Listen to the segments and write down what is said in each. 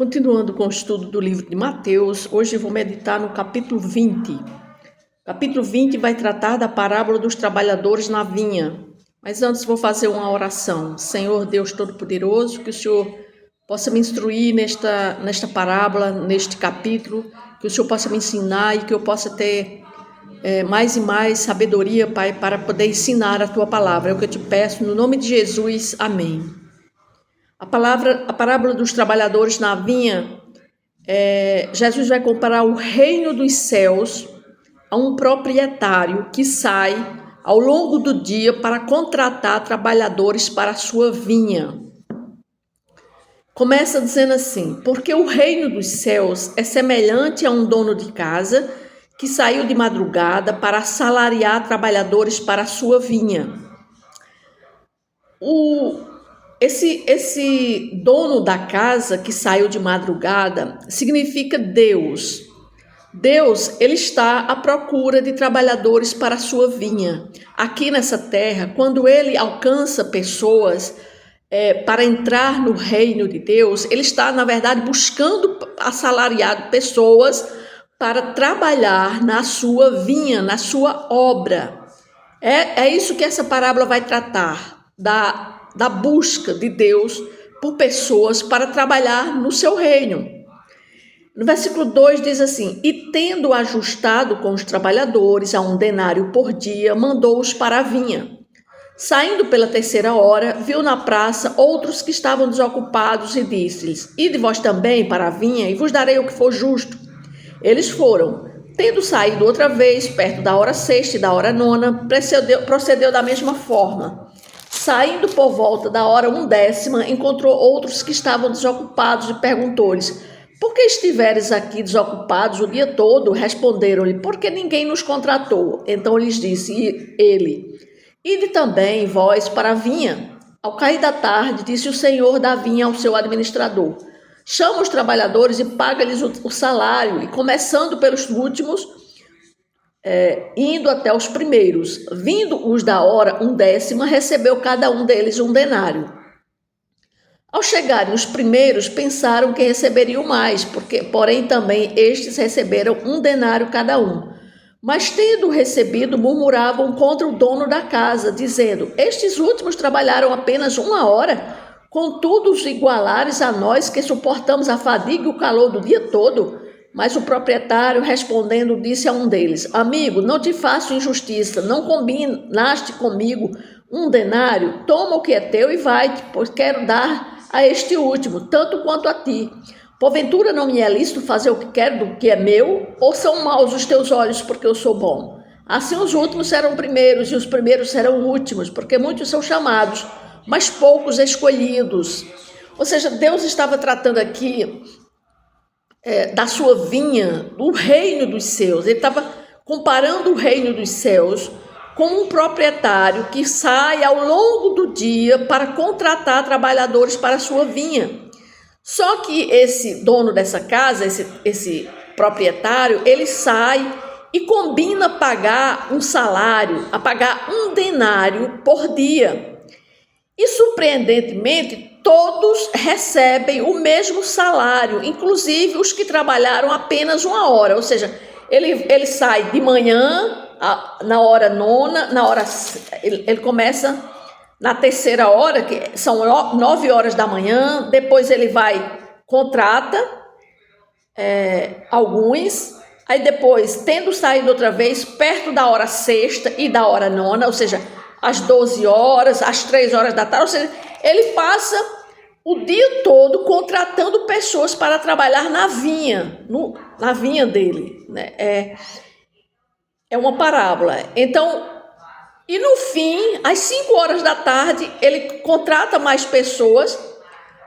Continuando com o estudo do livro de Mateus, hoje vou meditar no capítulo 20. O capítulo 20 vai tratar da parábola dos trabalhadores na vinha. Mas antes vou fazer uma oração. Senhor Deus Todo-Poderoso, que o Senhor possa me instruir nesta parábola, neste capítulo, que o Senhor possa me ensinar e que eu possa ter mais e mais sabedoria, Pai, para poder ensinar a Tua palavra. É o que eu te peço, no nome de Jesus. Amém. A parábola dos trabalhadores na vinha, Jesus vai comparar o reino dos céus a um proprietário que sai ao longo do dia para contratar trabalhadores para a sua vinha. Começa dizendo assim: porque o reino dos céus é semelhante a um dono de casa que saiu de madrugada para assalariar trabalhadores para a sua vinha. Esse dono da casa que saiu de madrugada significa Deus. Deus, ele está à procura de trabalhadores para a sua vinha. Aqui nessa terra, quando ele alcança pessoas para entrar no reino de Deus, ele está, na verdade, buscando assalariar pessoas para trabalhar na sua vinha, na sua obra. É isso que essa parábola vai tratar, da busca de Deus por pessoas para trabalhar no seu reino. No versículo 2 diz assim: e tendo ajustado com os trabalhadores a 1 denário por dia, mandou-os para a vinha. Saindo pela 3ª hora, viu na praça outros que estavam desocupados e disse-lhes: ide vós também para a vinha e vos darei o que for justo. Eles foram. Tendo saído outra vez, perto da hora 6ª e da hora 9ª, procedeu da mesma forma. Saindo por volta da hora 1/10, encontrou outros que estavam desocupados e perguntou-lhes: por que estiveres aqui desocupados o dia todo? Responderam-lhe: porque ninguém nos contratou. Então lhes disse ele: ide também vós para a vinha. Ao cair da tarde, disse o senhor da vinha ao seu administrador: chama os trabalhadores e paga-lhes o salário, e começando pelos últimos, indo até os primeiros. Vindo os da hora 1/10, recebeu cada um deles 1 denário. Ao chegarem os primeiros, pensaram que receberiam mais, porém também estes receberam 1 denário cada um. Mas tendo recebido, murmuravam contra o dono da casa, dizendo: estes últimos trabalharam apenas 1 hora, contudo os igualares a nós que suportamos a fadiga e o calor do dia todo. Mas o proprietário, respondendo, disse a um deles: amigo, não te faço injustiça, não combinaste comigo 1 denário? Toma o que é teu e vai-te, pois quero dar a este último, tanto quanto a ti. Porventura não me é lícito fazer o que quero do que é meu? Ou são maus os teus olhos porque eu sou bom? Assim os últimos serão primeiros e os primeiros serão últimos, porque muitos são chamados, mas poucos escolhidos. Ou seja, Deus estava tratando aqui da sua vinha, do reino dos céus. Ele estava comparando o reino dos céus com um proprietário que sai ao longo do dia para contratar trabalhadores para a sua vinha. Só que esse dono dessa casa, esse proprietário, ele sai e combina pagar um salário, a pagar 1 denário por dia. E surpreendentemente, todos recebem o mesmo salário, inclusive os que trabalharam apenas 1 hora. Ou seja, ele sai de manhã, na hora 9ª, ele começa na 3ª hora, que são 9 horas da manhã. Depois ele contrata alguns. Aí depois, tendo saído outra vez, perto da hora 6ª e da hora 9ª, ou seja, às 12 horas, às 3 horas da tarde, ou seja, ele passa o dia todo contratando pessoas para trabalhar na vinha, na vinha dele, né? É uma parábola. Então, e no fim, às 5 horas da tarde, ele contrata mais pessoas,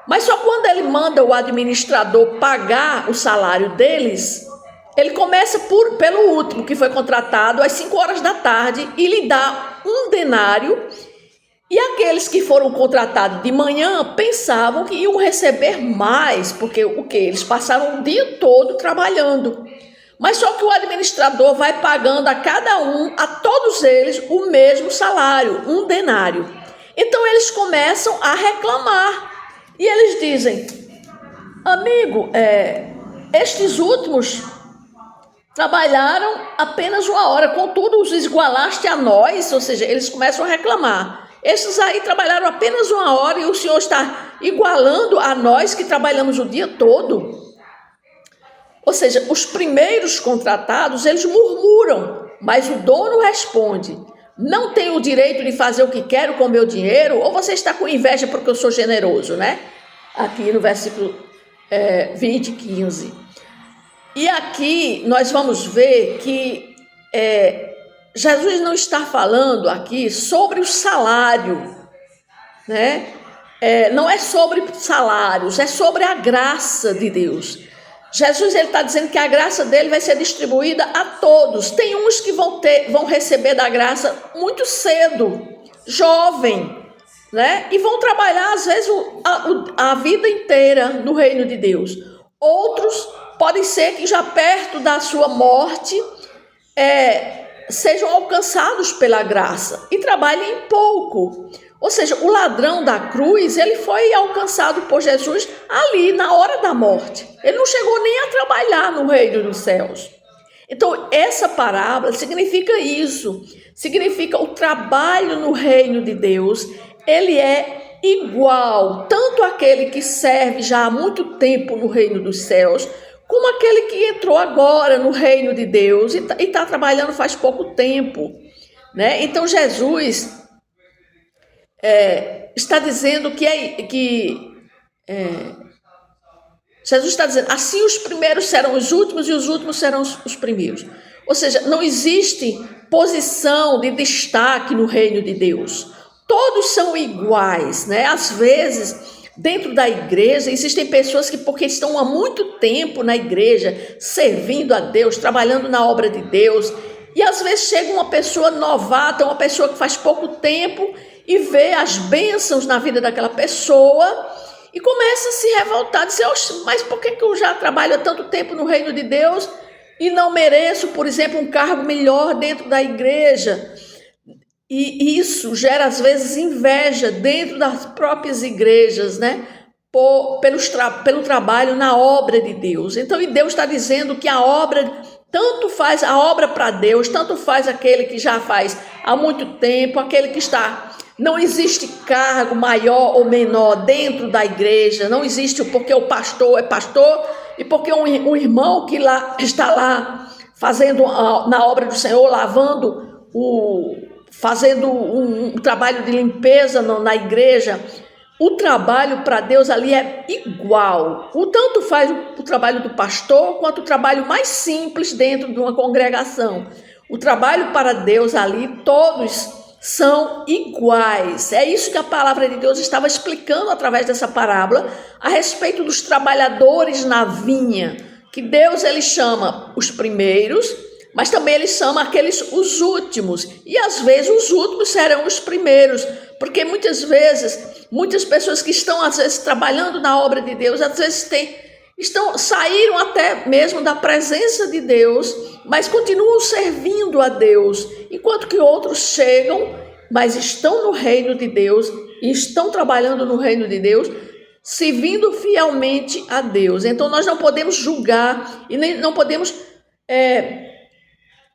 mas só quando ele manda o administrador pagar o salário deles, ele começa pelo último que foi contratado às 5 horas da tarde e lhe dá 1 denário. E aqueles que foram contratados de manhã pensavam que iam receber mais, porque eles passaram o dia todo trabalhando. Mas só que o administrador vai pagando a todos eles, o mesmo salário, 1 denário. Então eles começam a reclamar. E eles dizem: Amigo, estes últimos trabalharam apenas 1 hora, contudo os igualaste a nós, ou seja, eles começam a reclamar. Esses aí trabalharam apenas 1 hora e o Senhor está igualando a nós que trabalhamos o dia todo. Ou seja, os primeiros contratados, eles murmuram, mas o dono responde: não tenho o direito de fazer o que quero com o meu dinheiro? Ou você está com inveja porque eu sou generoso, né? Aqui no versículo 20, 15. E aqui nós vamos ver que Jesus não está falando aqui sobre o salário, né? Não é sobre salários, é sobre a graça de Deus. Jesus está dizendo que a graça dele vai ser distribuída a todos. Tem uns que vão receber da graça muito cedo, jovem, né? E vão trabalhar às vezes a vida inteira no reino de Deus. Outros podem ser que já perto da sua morte sejam alcançados pela graça e trabalhem pouco. Ou seja, o ladrão da cruz, ele foi alcançado por Jesus ali, na hora da morte. Ele não chegou nem a trabalhar no reino dos céus. Então, essa parábola significa isso. Significa o trabalho no reino de Deus, ele é igual, tanto aquele que serve já há muito tempo no reino dos céus, como aquele que entrou agora no reino de Deus e está trabalhando faz pouco tempo, né? Então, Jesus está dizendo Jesus está dizendo, assim os primeiros serão os últimos e os últimos serão os primeiros. Ou seja, não existe posição de destaque no reino de Deus. Todos são iguais, né? Às vezes, dentro da igreja, existem pessoas que, porque estão há muito tempo na igreja, servindo a Deus, trabalhando na obra de Deus, e às vezes chega uma pessoa novata, uma pessoa que faz pouco tempo, e vê as bênçãos na vida daquela pessoa e começa a se revoltar, dizer, mas por que eu já trabalho há tanto tempo no reino de Deus e não mereço, por exemplo, um cargo melhor dentro da igreja? E isso gera, às vezes, inveja dentro das próprias igrejas, né? Pelo trabalho na obra de Deus. Então, e Deus está dizendo que a obra, tanto faz a obra para Deus, tanto faz aquele que já faz há muito tempo, aquele que está... Não existe cargo maior ou menor dentro da igreja, não existe porque o pastor é pastor e porque um irmão que está lá fazendo na obra do Senhor, fazendo um trabalho de limpeza na igreja. O trabalho para Deus ali é igual. O tanto faz o trabalho do pastor quanto o trabalho mais simples dentro de uma congregação. O trabalho para Deus ali, todos são iguais. É isso que a palavra de Deus estava explicando através dessa parábola a respeito dos trabalhadores na vinha, que Deus ele chama os primeiros, mas também ele chama os últimos, e às vezes os últimos serão os primeiros, porque muitas vezes, muitas pessoas que estão às vezes trabalhando na obra de Deus, às vezes saíram até mesmo da presença de Deus, mas continuam servindo a Deus, enquanto que outros chegam, mas estão no reino de Deus e estão trabalhando no reino de Deus, servindo fielmente a Deus. Então nós não podemos julgar e nem não podemos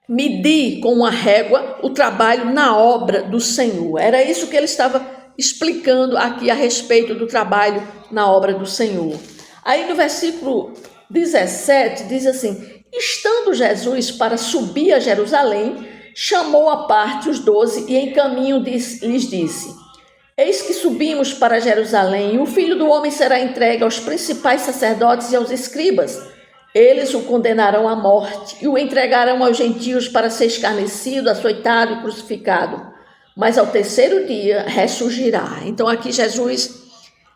medir com uma régua o trabalho na obra do Senhor. Era isso que ele estava explicando aqui a respeito do trabalho na obra do Senhor. Aí no versículo 17 diz assim: estando Jesus para subir a Jerusalém, chamou à parte os 12 e em caminho lhes disse: eis que subimos para Jerusalém, e o Filho do Homem será entregue aos principais sacerdotes e aos escribas. Eles o condenarão à morte e o entregarão aos gentios para ser escarnecido, açoitado e crucificado. Mas ao terceiro dia ressurgirá. Então aqui Jesus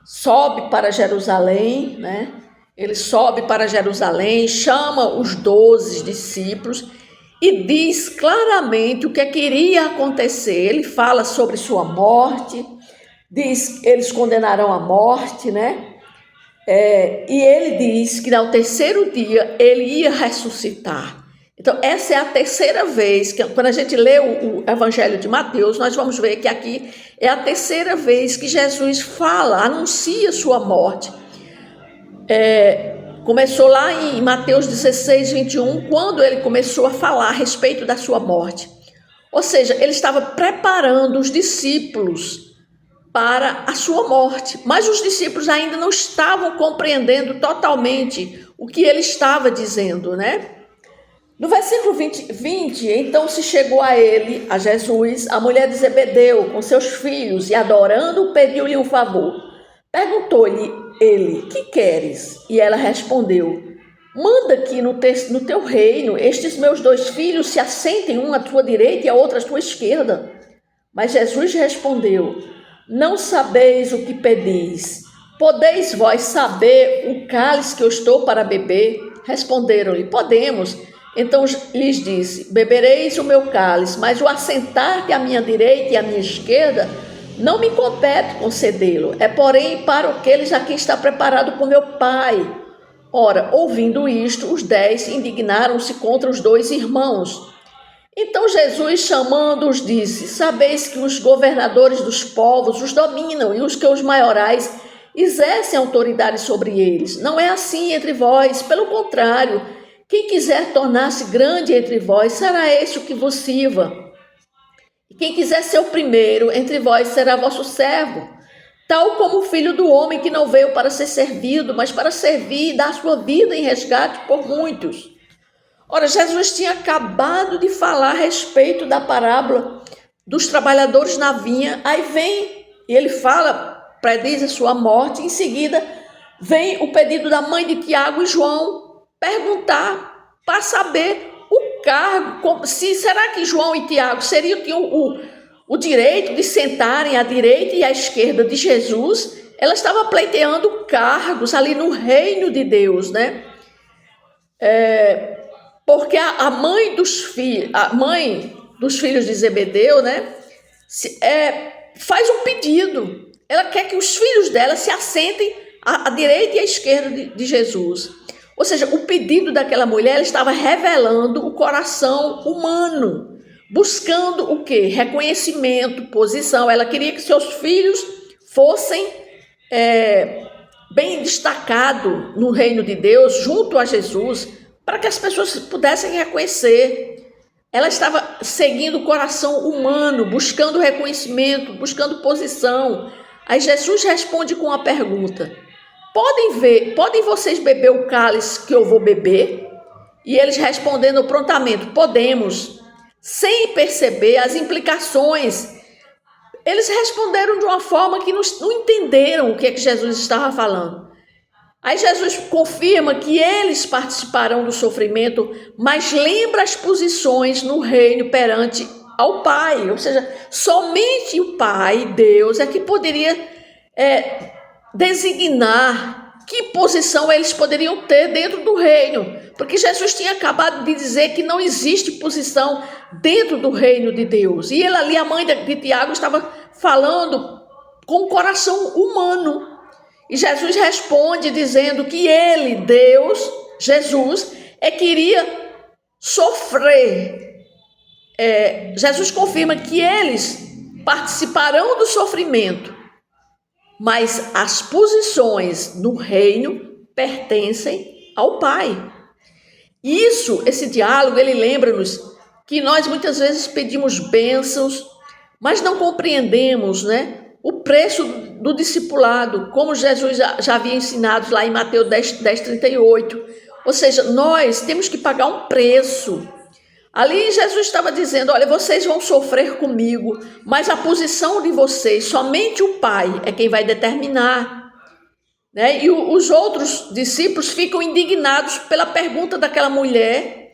sobe para Jerusalém, né? Ele sobe para Jerusalém, chama os 12 discípulos e diz claramente o que iria acontecer. Ele fala sobre sua morte, diz que eles condenarão à morte, né? E ele diz que ao terceiro dia ele ia ressuscitar. Então essa é a terceira vez, que quando a gente lê o Evangelho de Mateus, nós vamos ver que aqui é a terceira vez que Jesus fala, anuncia sua morte. Começou lá em Mateus 16, 21, quando ele começou a falar a respeito da sua morte. Ou seja, ele estava preparando os discípulos para a sua morte, mas os discípulos ainda não estavam compreendendo totalmente o que ele estava dizendo, né? No versículo 20, então se chegou a ele, a Jesus, a mulher de Zebedeu, com seus filhos, e adorando, pediu-lhe um favor. Perguntou-lhe ele, que queres? E ela respondeu, manda que no teu reino estes meus 2 filhos se assentem, um à tua direita e a outra à tua esquerda. Mas Jesus respondeu, não sabeis o que pedis. Podeis vós saber o cálice que eu estou para beber? Responderam-lhe, podemos. Então lhes disse, bebereis o meu cálice, mas o assentar-te à minha direita e à minha esquerda não me compete concedê-lo. É, porém, para aqueles a quem está preparado por meu Pai. Ora, ouvindo isto, os 10 indignaram-se contra os 2 irmãos. Então Jesus, chamando-os, disse, sabeis que os governadores dos povos os dominam e os que os maiorais exercem autoridade sobre eles. Não é assim entre vós, pelo contrário, quem quiser tornar-se grande entre vós, será esse o que vos sirva. E quem quiser ser o primeiro entre vós, será vosso servo. Tal como o Filho do Homem, que não veio para ser servido, mas para servir e dar sua vida em resgate por muitos. Ora, Jesus tinha acabado de falar a respeito da parábola dos trabalhadores na vinha, aí vem e ele fala, prediz a sua morte, em seguida vem o pedido da mãe de Tiago e João perguntar para saber o cargo, será que João e Tiago tinham o direito de sentarem à direita e à esquerda de Jesus. Ela estava pleiteando cargos ali no reino de Deus, né? Porque a mãe dos filhos de Zebedeu, né, faz um pedido. Ela quer que os filhos dela se assentem à direita e à esquerda de Jesus. Ou seja, o pedido daquela mulher estava revelando o coração humano, buscando o quê? Reconhecimento, posição. Ela queria que seus filhos fossem bem destacados no reino de Deus, junto a Jesus, para que as pessoas pudessem reconhecer. Ela estava seguindo o coração humano, buscando reconhecimento, buscando posição. Aí Jesus responde com uma pergunta, podem vocês beber o cálice que eu vou beber? E eles respondendo prontamente, podemos, sem perceber as implicações. Eles responderam de uma forma que não entenderam o que é que Jesus estava falando. Aí Jesus confirma que eles participarão do sofrimento, mas lembra as posições no reino perante ao Pai. Ou seja, somente o Pai, Deus, é que poderia designar que posição eles poderiam ter dentro do reino. Porque Jesus tinha acabado de dizer que não existe posição dentro do reino de Deus. E ele ali, a mãe de Tiago, estava falando com o coração humano. E Jesus responde dizendo que ele, Deus, Jesus, queria sofrer. Jesus confirma que eles participarão do sofrimento, mas as posições no reino pertencem ao Pai. Esse diálogo, ele lembra-nos que nós muitas vezes pedimos bênçãos, mas não compreendemos, né, o preço do discipulado, como Jesus já havia ensinado lá em Mateus 10:38. Ou seja, nós temos que pagar um preço. Ali Jesus estava dizendo, olha, vocês vão sofrer comigo, mas a posição de vocês, somente o Pai é quem vai determinar. Né? E os outros discípulos ficam indignados pela pergunta daquela mulher.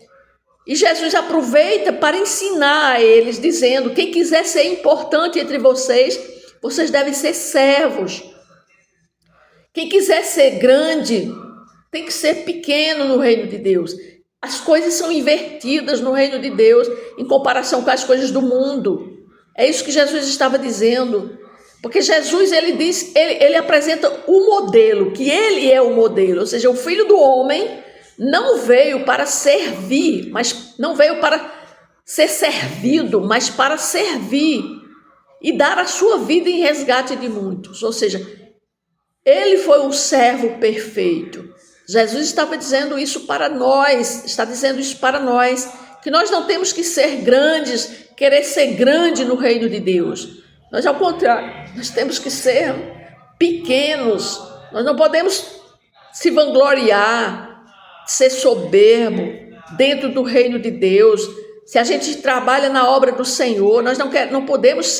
E Jesus aproveita para ensinar a eles, dizendo, quem quiser ser importante entre vocês, vocês devem ser servos. Quem quiser ser grande, tem que ser pequeno no reino de Deus. As coisas são invertidas no reino de Deus em comparação com as coisas do mundo. É isso que Jesus estava dizendo. Porque Jesus, ele apresenta o modelo, que ele é o modelo. Ou seja, o Filho do Homem não veio para servir, mas não veio para ser servido, mas para servir e dar a sua vida em resgate de muitos. Ou seja, Ele foi um servo perfeito. Jesus estava dizendo isso para nós, está dizendo isso para nós, que nós não temos que ser grandes, querer ser grande no reino de Deus. Nós, ao contrário, nós temos que ser pequenos. Nós não podemos se vangloriar, ser soberbo dentro do reino de Deus. Se a gente trabalha na obra do Senhor, nós não podemos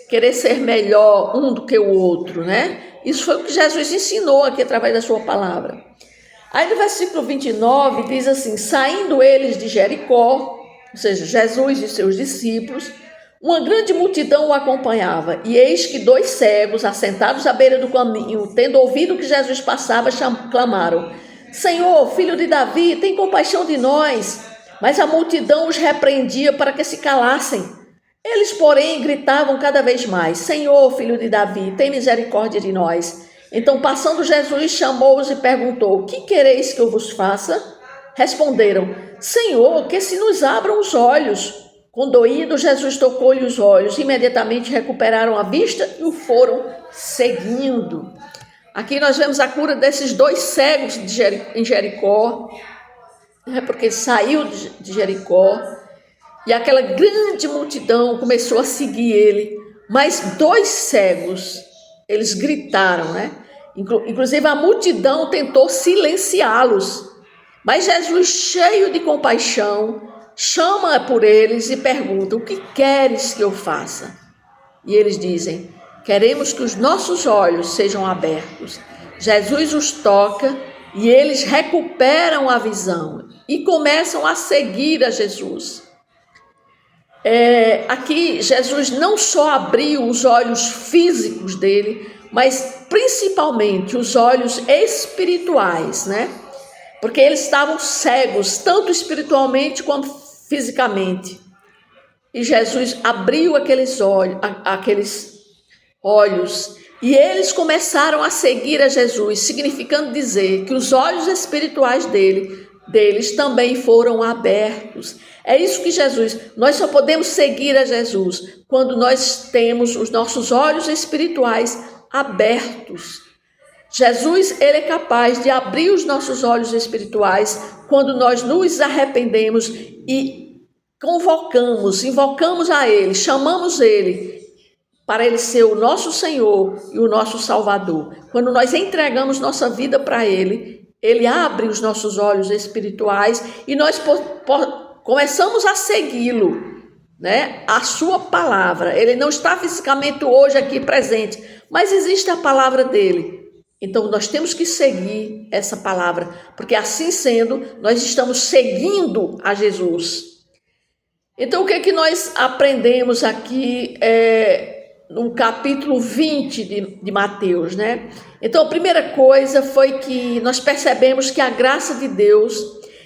querer ser melhor um do que o outro, né? Isso foi o que Jesus ensinou aqui através da sua palavra. Aí no versículo 29 diz assim: saindo eles de Jericó, ou seja, Jesus e seus discípulos, uma grande multidão o acompanhava, e eis que 2 cegos, assentados à beira do caminho, tendo ouvido que Jesus passava, clamaram: Senhor, filho de Davi, tem compaixão de nós. Mas a multidão os repreendia para que se calassem. Eles, porém, gritavam cada vez mais: Senhor, filho de Davi, tem misericórdia de nós. Então, passando Jesus, chamou-os e perguntou: que quereis que eu vos faça? Responderam: Senhor, que se nos abram os olhos. Condoído, Jesus tocou-lhe os olhos. Imediatamente recuperaram a vista e o foram seguindo. Aqui nós vemos a cura desses 2 cegos em Jericó, porque saiu de Jericó. E aquela grande multidão começou a seguir ele. Mas 2 cegos, eles gritaram, né? Inclusive a multidão tentou silenciá-los. Mas Jesus, cheio de compaixão, chama por eles e pergunta: o que queres que eu faça? E eles dizem: queremos que os nossos olhos sejam abertos. Jesus os toca e eles recuperam a visão e começam a seguir a Jesus. Aqui Jesus não só abriu os olhos físicos dele, mas principalmente os olhos espirituais, né? Porque eles estavam cegos, tanto espiritualmente quanto fisicamente. E Jesus abriu aqueles olhos e eles começaram a seguir a Jesus, significando dizer que os olhos espirituais deles também foram abertos. É isso que nós só podemos seguir a Jesus quando nós temos os nossos olhos espirituais abertos. Jesus, ele é capaz de abrir os nossos olhos espirituais quando nós nos arrependemos e invocamos a ele, chamamos ele para ele ser o nosso Senhor e o nosso Salvador. Quando nós entregamos nossa vida para ele, ele abre os nossos olhos espirituais e nós começamos a segui-lo, né? A sua palavra. Ele não está fisicamente hoje aqui presente, mas existe a palavra dele. Então nós temos que seguir essa palavra, porque assim sendo, nós estamos seguindo a Jesus. Então o que é que nós aprendemos aqui no capítulo 20 de Mateus, né? Então a primeira coisa foi que nós percebemos que a graça de Deus,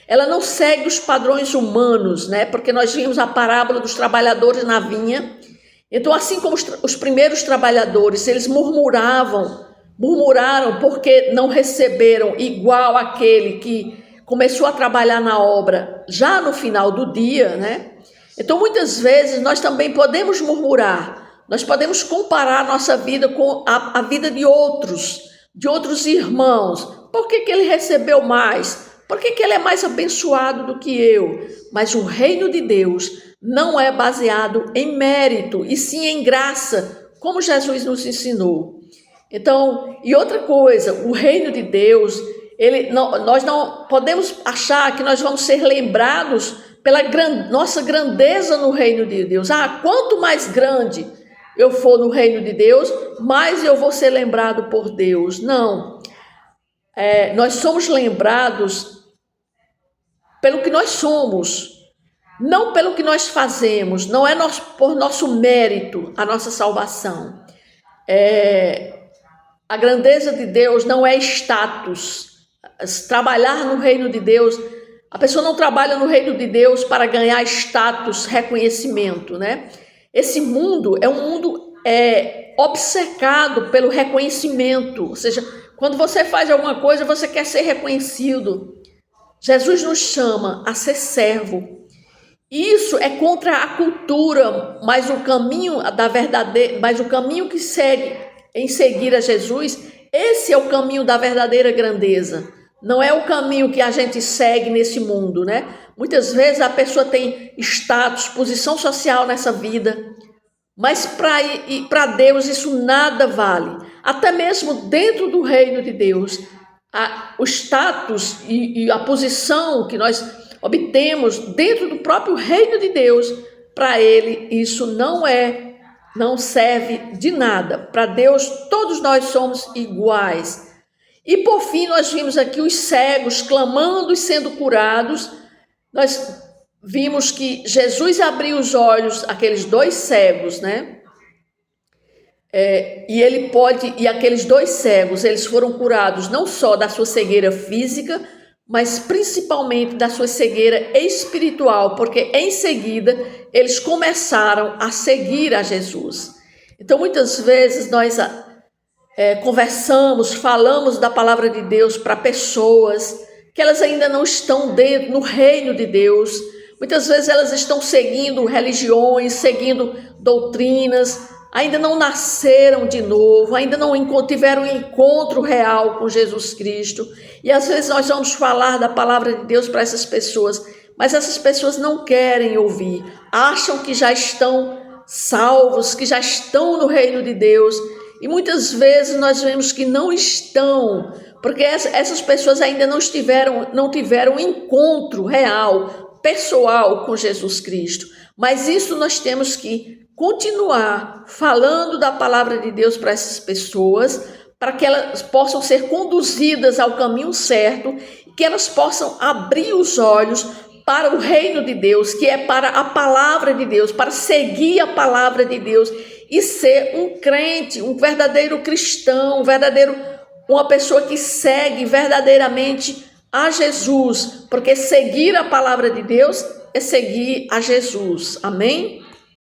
ela não segue os padrões humanos, né? Porque nós vimos a parábola dos trabalhadores na vinha. Então, assim como os primeiros trabalhadores, eles murmuraram porque não receberam igual aquele que começou a trabalhar na obra já no final do dia, né? Então, muitas vezes, nós também podemos murmurar, nós podemos comparar nossa vida com a vida de outros irmãos. Por que ele recebeu mais? Por que ele é mais abençoado do que eu? Mas o reino de Deus não é baseado em mérito, e sim em graça, como Jesus nos ensinou. Então, e outra coisa, o reino de Deus, nós não podemos achar que nós vamos ser lembrados pela nossa grandeza no reino de Deus. Quanto mais grande eu for no reino de Deus, mais eu vou ser lembrado por Deus. Não. Nós somos lembrados pelo que nós somos, não pelo que nós fazemos. Não é por nosso mérito a nossa salvação. A grandeza de Deus não é status. Trabalhar no reino de Deus, a pessoa não trabalha no reino de Deus para ganhar status, reconhecimento, né? Esse mundo é um mundo obcecado pelo reconhecimento. Ou seja, quando você faz alguma coisa, você quer ser reconhecido. Jesus nos chama a ser servo. Isso é contra a cultura, mas o caminho que segue em seguir a Jesus, Esse é o caminho da verdadeira grandeza. Não é o caminho que a gente segue nesse mundo, né? Muitas vezes a pessoa tem status, posição social nessa vida, mas para Deus isso nada vale. Até mesmo dentro do reino de Deus, o status e a posição que nós obtemos dentro do próprio reino de Deus, para Ele isso não serve de nada. Para Deus todos nós somos iguais. E por fim nós vimos aqui os cegos clamando e sendo curados. Nós vimos que Jesus abriu os olhos, aqueles dois cegos, né? E aqueles dois cegos, eles foram curados não só da sua cegueira física, mas principalmente da sua cegueira espiritual, porque em seguida eles começaram a seguir a Jesus. Então muitas vezes nós conversamos, falamos da palavra de Deus para pessoas que elas ainda não estão dentro no reino de Deus. Muitas vezes elas estão seguindo religiões, seguindo doutrinas, ainda não nasceram de novo, ainda não tiveram um encontro real com Jesus Cristo. E às vezes nós vamos falar da palavra de Deus para essas pessoas, mas essas pessoas não querem ouvir, acham que já estão salvos, que já estão no reino de Deus. E muitas vezes nós vemos que não estão, porque essas pessoas ainda não tiveram um encontro real, pessoal com Jesus Cristo. Mas isso nós temos que continuar falando da palavra de Deus para essas pessoas, para que elas possam ser conduzidas ao caminho certo, que elas possam abrir os olhos para o reino de Deus, que é para a palavra de Deus, para seguir a palavra de Deus e ser um crente, um verdadeiro cristão, uma pessoa que segue verdadeiramente a Jesus, porque seguir a palavra de Deus é seguir a Jesus. Amém?